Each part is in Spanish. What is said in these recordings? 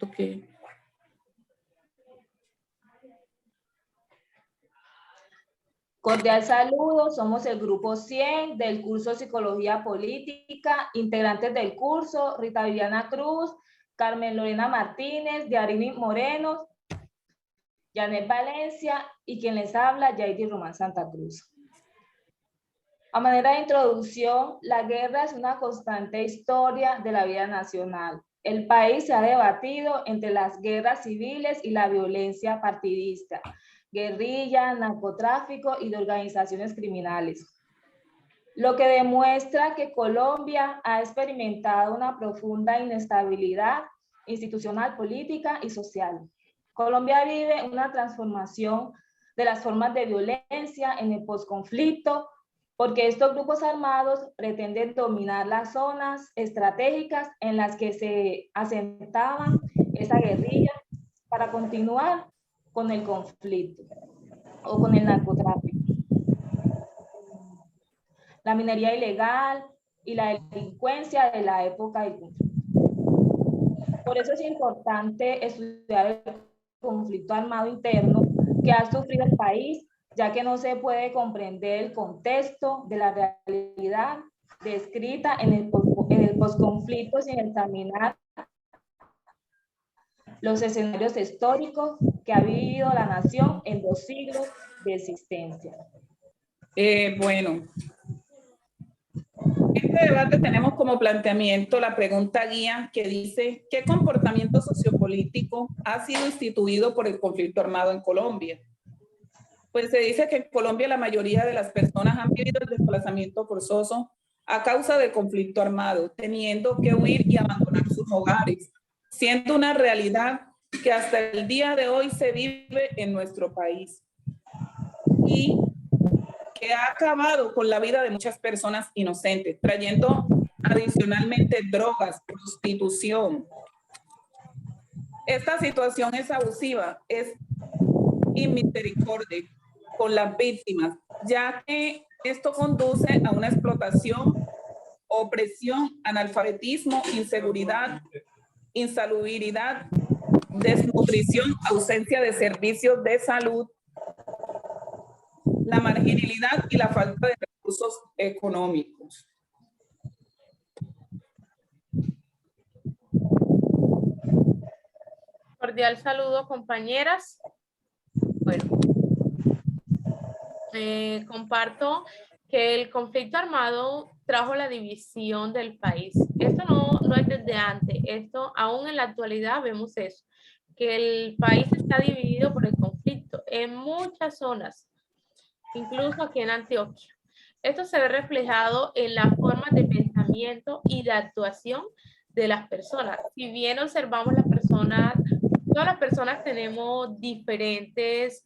Ok. Cordial saludo, somos el grupo 100 del curso Psicología Política, integrantes del curso Rita Viviana Cruz, Carmen Lorena Martínez, Yarini Moreno, Janet Valencia y quien les habla, Yairi Román Santa Cruz. A manera de introducción, la guerra es una constante historia de la vida nacional. El país se ha debatido entre las guerras civiles y la violencia partidista, guerrilla, narcotráfico y de organizaciones criminales. Lo que demuestra que Colombia ha experimentado una profunda inestabilidad institucional, política y social. Colombia vive una transformación de las formas de violencia en el posconflicto, porque estos grupos armados pretenden dominar las zonas estratégicas en las que se asentaban esa guerrilla para continuar con el conflicto o con el narcotráfico, la minería ilegal y la delincuencia de la época del conflicto. Por eso es importante estudiar el conflicto armado interno que ha sufrido el país, ya que no se puede comprender el contexto de la realidad descrita en el posconflicto sin examinar los escenarios históricos que ha vivido la nación en 2 siglos de existencia. Bueno, este debate tenemos como planteamiento la pregunta guía que dice: ¿qué comportamiento sociopolítico ha sido instituido por el conflicto armado en Colombia? Pues se dice que en Colombia la mayoría de las personas han vivido el desplazamiento forzoso a causa del conflicto armado, teniendo que huir y abandonar sus hogares, siendo una realidad que hasta el día de hoy se vive en nuestro país y que ha acabado con la vida de muchas personas inocentes, trayendo adicionalmente drogas, prostitución. Esta situación es abusiva, es inmisericordia con las víctimas, ya que esto conduce a una explotación, opresión, analfabetismo, inseguridad, insalubridad, desnutrición, ausencia de servicios de salud, la marginalidad y la falta de recursos económicos. Cordial saludo, compañeras. Bueno, comparto que el conflicto armado trajo la división del país. Esto no es desde antes, esto aún en la actualidad vemos eso, que el país está dividido por el conflicto en muchas zonas, incluso aquí en Antioquia. Esto se ve reflejado en las formas de pensamiento y de actuación de las personas. Si bien observamos las personas, todas las personas tenemos diferentes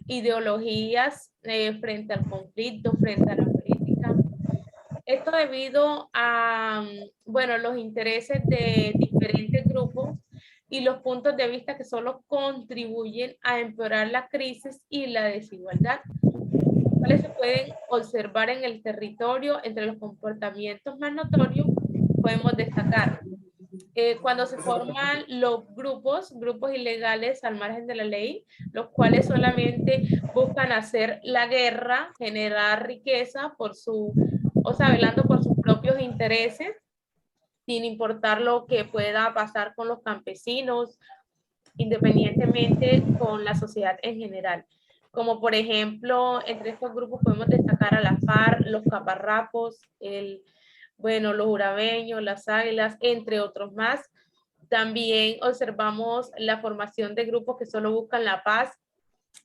ideologías frente al conflicto, frente a la política. Esto debido a, bueno, los intereses de diferentes grupos y los puntos de vista que solo contribuyen a empeorar la crisis y la desigualdad, cuales se pueden observar en el territorio. Entre los comportamientos más notorios podemos destacar cuando se forman los grupos ilegales al margen de la ley, los cuales solamente buscan hacer la guerra, generar riqueza velando por sus propios intereses, sin importar lo que pueda pasar con los campesinos, independientemente con la sociedad en general. Como por ejemplo, entre estos grupos podemos destacar a la FARC, los caparrapos, los urabeños, las águilas, entre otros más. También observamos la formación de grupos que solo buscan la paz,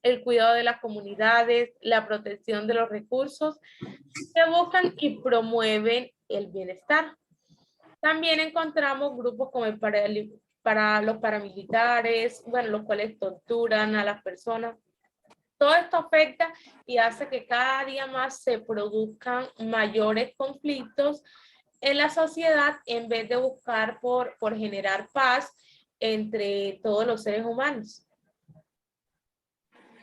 el cuidado de las comunidades, la protección de los recursos, que buscan y promueven el bienestar. También encontramos grupos como para los paramilitares, los cuales torturan a las personas. Todo esto afecta y hace que cada día más se produzcan mayores conflictos en la sociedad en vez de buscar por generar paz entre todos los seres humanos.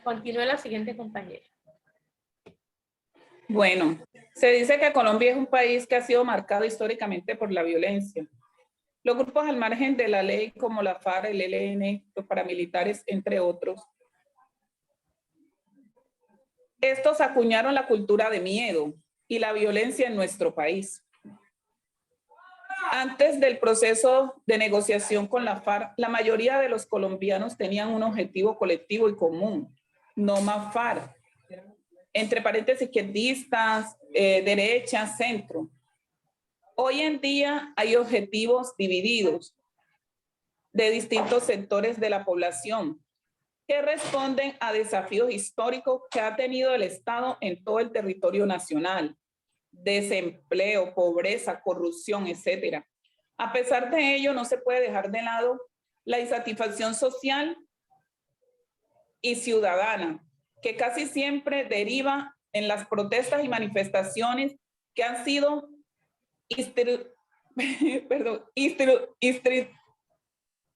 Continúe la siguiente compañera. Bueno, se dice que Colombia es un país que ha sido marcado históricamente por la violencia. Los grupos al margen de la ley como la FARC, el ELN, los paramilitares, entre otros, estos acuñaron la cultura de miedo y la violencia en nuestro país. Antes del proceso de negociación con la FARC, la mayoría de los colombianos tenían un objetivo colectivo y común, no más FARC. Entre paréntesis, izquierdistas, derecha, centro. Hoy en día hay objetivos divididos de distintos sectores de la población que responden a desafíos históricos que ha tenido el Estado en todo el territorio nacional. Desempleo, pobreza, corrupción, etc. A pesar de ello, no se puede dejar de lado la insatisfacción social y ciudadana, que casi siempre deriva en las protestas y manifestaciones que han sido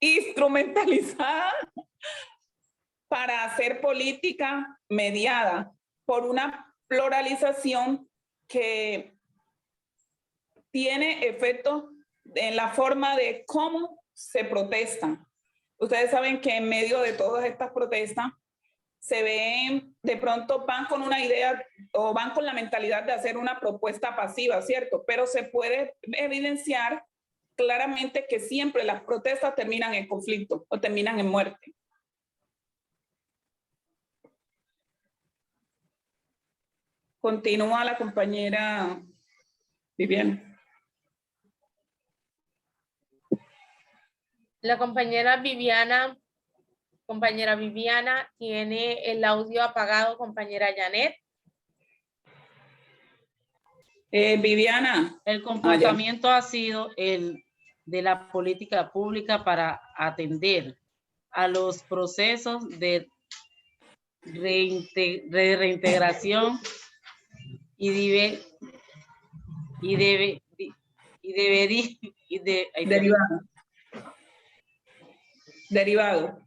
instrumentalizadas para hacer política mediada por una pluralización que tiene efecto en la forma de cómo se protestan. Ustedes saben que en medio de todas estas protestas se ven, de pronto van con una idea o van con la mentalidad de hacer una propuesta pasiva, ¿cierto? Pero se puede evidenciar claramente que siempre las protestas terminan en conflicto o terminan en muerte. Continúa la compañera Viviana. La compañera Viviana tiene el audio apagado, compañera Janet. Viviana. El comportamiento ha sido el de la política pública para atender a los procesos de reintegración derivado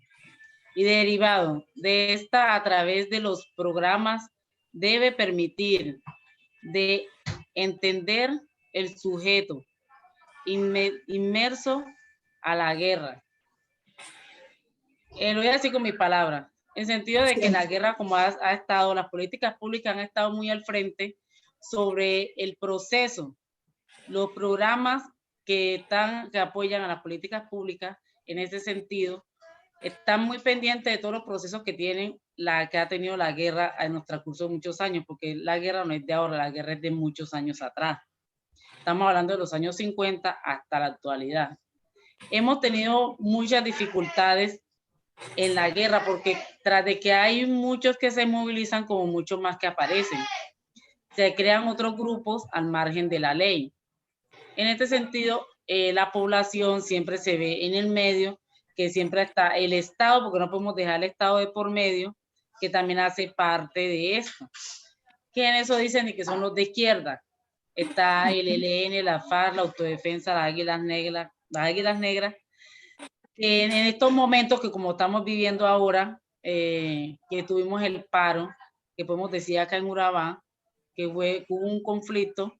de esta a través de los programas debe permitir de entender el sujeto inmerso a la guerra. Lo voy a decir con mi palabra, en sentido de que la guerra, como ha estado, las políticas públicas han estado muy al frente sobre el proceso, los programas que apoyan a las políticas públicas en ese sentido, están muy pendientes de todos los procesos que ha tenido la guerra en nuestro transcurso de muchos años, porque la guerra no es de ahora, la guerra es de muchos años atrás. Estamos hablando de los años 50 hasta la actualidad. Hemos tenido muchas dificultades en la guerra, porque tras de que hay muchos que se movilizan, como muchos más que aparecen, se crean otros grupos al margen de la ley. En este sentido, la población siempre se ve en el medio, que siempre está el Estado, porque no podemos dejar el Estado de por medio, que también hace parte de esto. Que en eso dicen que son los de izquierda. Está el ELN, la FARC, la Autodefensa, las Águilas Negras. En estos momentos que como estamos viviendo ahora, que tuvimos el paro, que podemos decir acá en Urabá, que hubo un conflicto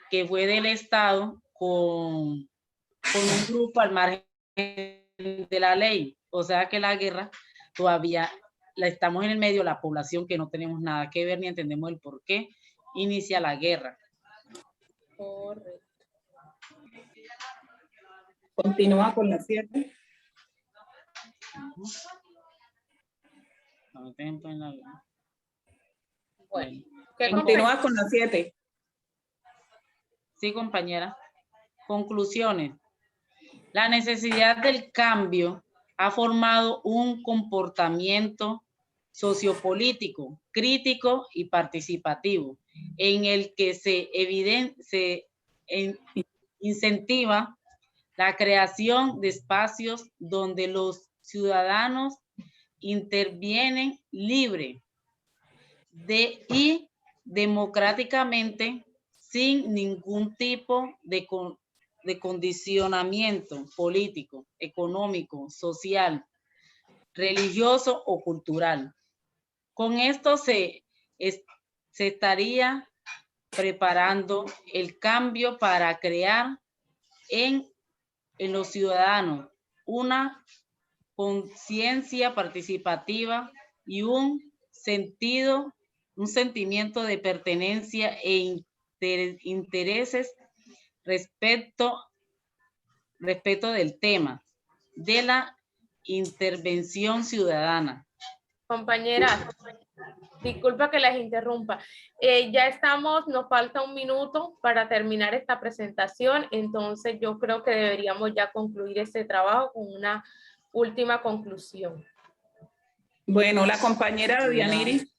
que fue del Estado con un grupo al margen de la ley. O sea que la guerra todavía estamos en el medio, la población que no tenemos nada que ver ni entendemos el por qué inicia la guerra. Correcto. Continúa con la 7. Bueno, continúa con la 7. Sí, compañera. Conclusiones. La necesidad del cambio ha formado un comportamiento sociopolítico, crítico y participativo, en el que se incentiva la creación de espacios donde los ciudadanos intervienen libre y democráticamente sin ningún tipo de condicionamiento político, económico, social, religioso o cultural. Con esto se estaría preparando el cambio para crear en en los ciudadanos una conciencia participativa y un sentimiento de pertenencia e intereses respecto del tema de la intervención ciudadana. Compañeras, disculpa que las interrumpa. Ya estamos, nos falta un minuto para terminar esta presentación, entonces yo creo que deberíamos ya concluir este trabajo con una última conclusión. Bueno, la compañera Dianiris.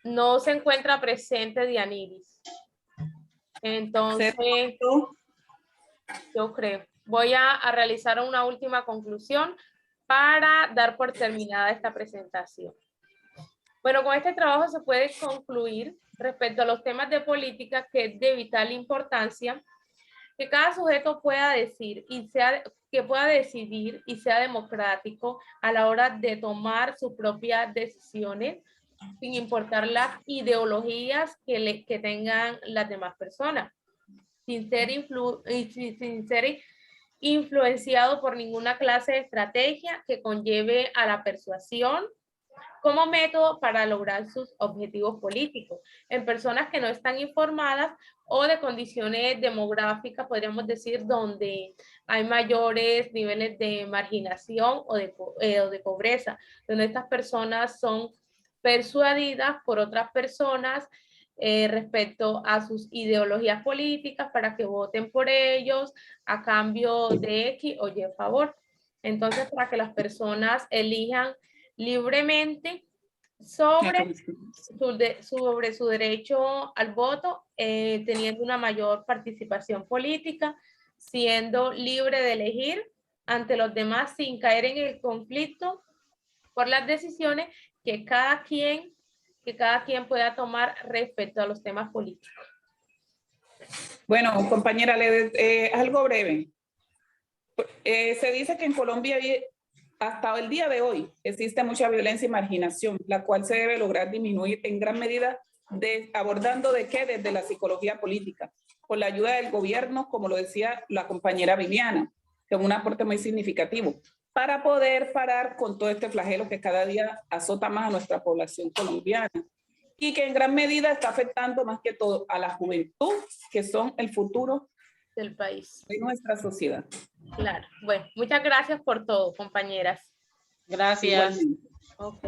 No se encuentra presente Dianiris. Entonces, yo creo, voy a realizar una última conclusión para dar por terminada esta presentación. Bueno, con este trabajo se puede concluir respecto a los temas de política que es de vital importancia que cada sujeto pueda decir que pueda decidir y sea democrático a la hora de tomar sus propias decisiones sin importar las ideologías que tengan las demás personas, sin ser influenciado por ninguna clase de estrategia que conlleve a la persuasión como método para lograr sus objetivos políticos en personas que no están informadas o de condiciones demográficas, podríamos decir, donde hay mayores niveles de marginación o de pobreza, donde estas personas son persuadidas por otras personas respecto a sus ideologías políticas para que voten por ellos a cambio de X o Y favor. Entonces, para que las personas elijan libremente sobre su derecho al voto, teniendo una mayor participación política, siendo libre de elegir ante los demás sin caer en el conflicto por las decisiones que cada quien pueda tomar respecto a los temas políticos. Bueno, compañera, algo breve. Se dice que en Colombia hasta el día de hoy existe mucha violencia y marginación, la cual se debe lograr disminuir en gran medida abordando desde la psicología política, con la ayuda del gobierno, como lo decía la compañera Viviana, que es un aporte muy significativo, para poder parar con todo este flagelo que cada día azota más a nuestra población colombiana y que en gran medida está afectando más que todo a la juventud, que son el futuro del país, de nuestra sociedad. Claro. Bueno, muchas gracias por todo, compañeras. Gracias. Ok.